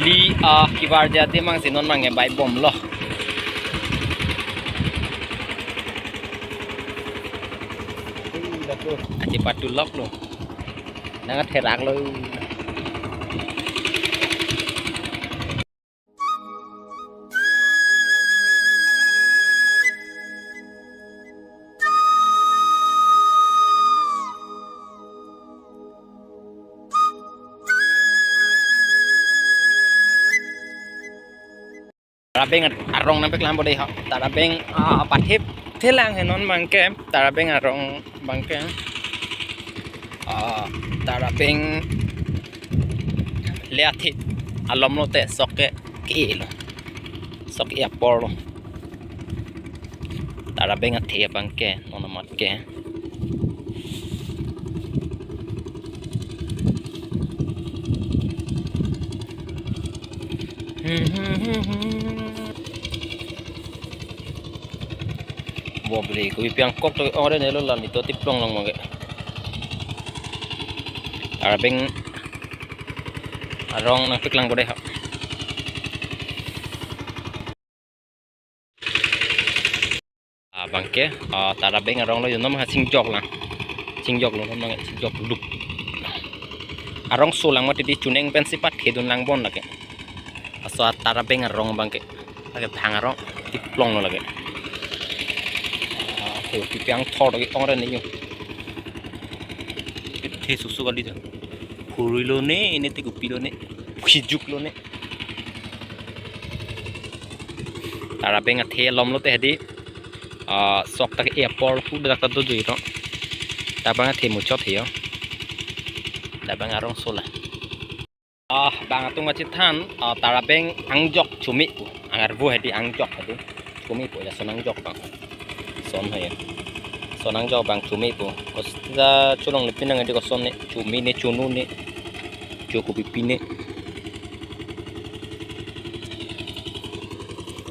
Chili kibar jadi mang sinon mang ya baik bom loh. Aji padu lok loh. Nangat herak loh. Tarabeng arong nampek lambo deh hok. Tarabeng patip telang henon bangke. Tarabeng arong bangke. Tarabeng lihat hit alam lo teh soke kilo sok apor lo. Tarabeng ate bangke nona matke. Bobli ko piang kok to ore nelo lan ito tiplong lang mga. Tarabeng arong nangpik lang bodeh. Bangke tarabeng arong lo yun mga singjok lang. Singjok lo mga singjok lup. Arong sulang mo tidi cuneng pensipat hedun lang bon lagi. So tarabeng arong bangke. Lagi thang arong tiplong lo lagi. Piang thor lagi ore nih yung. Itu susu kali tuh. Puri lo nih, ini tiga pilo nih, hijuk lo nih. Tarabeng ngathe lom lo teh di, sok tak airport udah tak tuh itu. Tarabeng ngathe mucot ya. Tarabeng arong sola. Bang atung macitan, tarabeng angjok cumi, angar bu hedi angjok hedi, cumi bu ya sonang jok bang. Son ya. Sonang jok bang cumi bu. Kosta culung lepin nang di koson nih, cumi nih cunu nih. Cukup pipine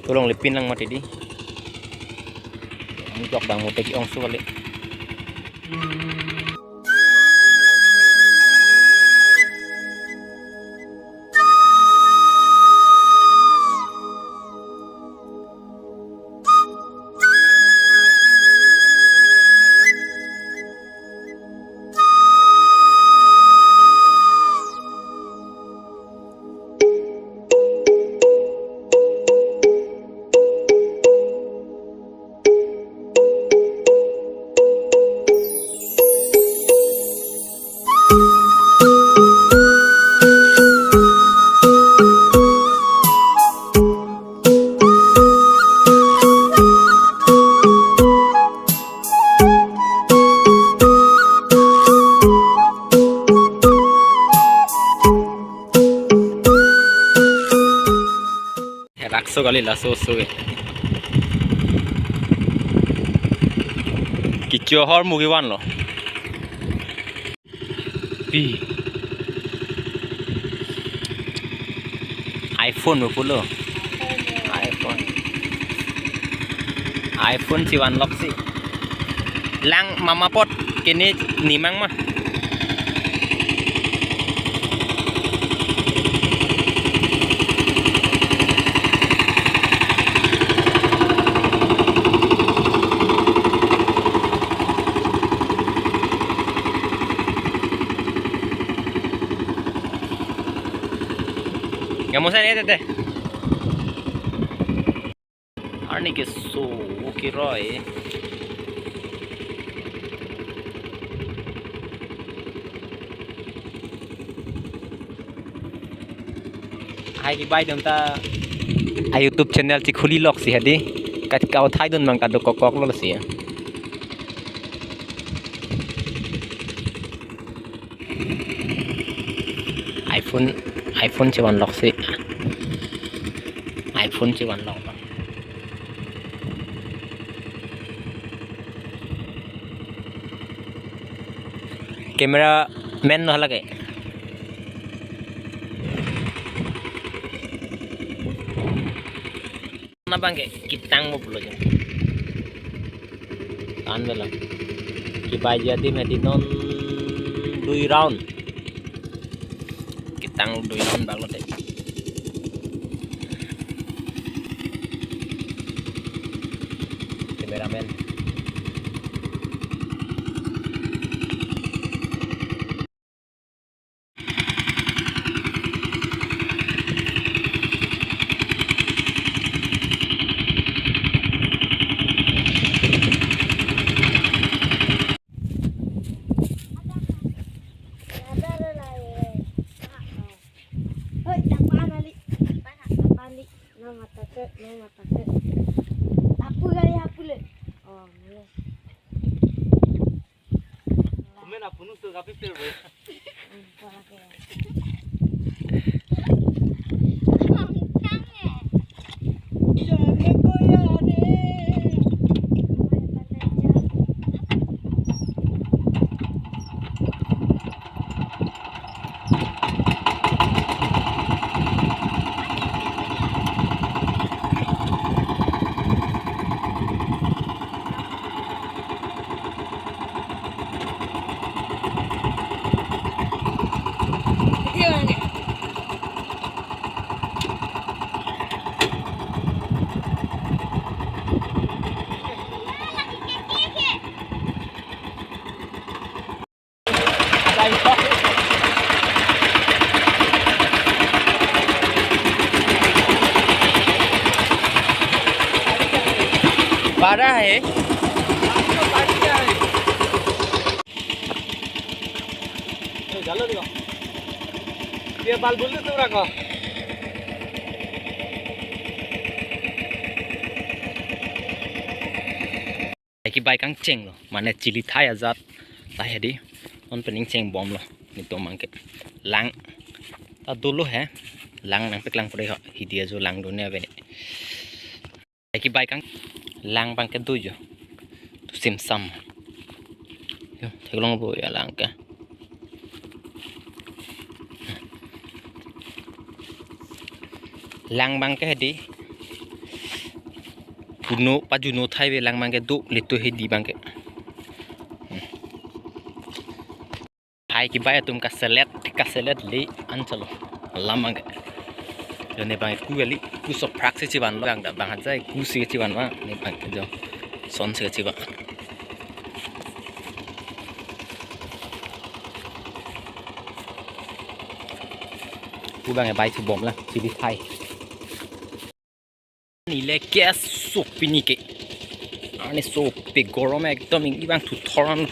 tolong lepin lang mati di jok bang mo tegi ong suwali rakso kali lah so kicho hor mugiwan lo iPhone pulo iPhone si wan lock sih lang mama pot kini nimang mah Gamusan ya tete. Arni ke so kiroy. Hai di bai dong ta YouTube channel ci khuli lok si hadi. Kat kau thai don mang ka do kokok lo si. iPhone ci wan lock sih iPhone ci wan lock kamera men no lage na bangke kitang mo pulo jeng kan bela ki baja di non 2 round kitang 2 round bang lo amen. Parah ya. Jalan nih kok. Dia bal bulu tuh kok. Ki baik kang ceng loh, mana cili thai azat lah di, on pening ceng bom loh, ni to mangke, lang, ta dulu he, lang nang pek lang pore ho, hidia jo lang dunia bene, ki baik kang, lang bangke tujuh, tu sim sam, yo, teglong bo ya lang ka, lang bangke di. Puno pajuno thai be lang mangke du litu he di bangke thai ki baya tum ka selet li an chalo lam mangke jone bang ku gali ku so praksi chi ban bang da bang jai ku si chi ban wa ne bang jo son se chi ba ku bang bai chi bom la chi di thai ni le gas sopini ke ani sopi gorom ekdom ibang tu thoran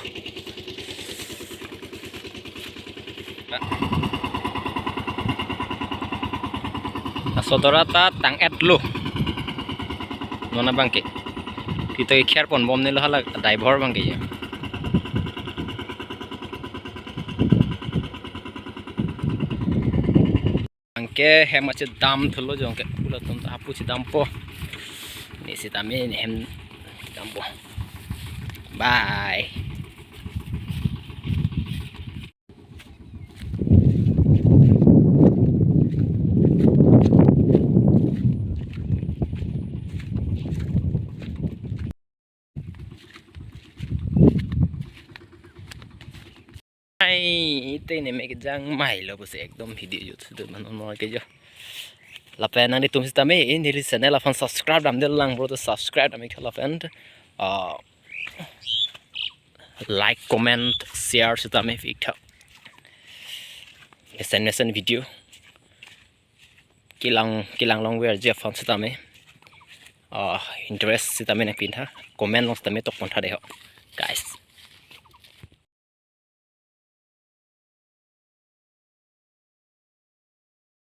sodora ta tang et lo nona bangke kita ikhar pon bom ne lo hala driver bangke ya bangke hemache dam thlo jongke pula tum ta hapu chi dam po ni si tami hem dam po bye. Itu ini make jang mai lo bos ekdom video YouTube manon mo ke jo lapen ani tum sitame ini di channel afan subscribe dam del lang bro to subscribe dam ikhala pen like comment share sitame fikha lesson video kilang long wear je fan sitame interest sitame na pin ha comment long sitame to kontha de ho guys.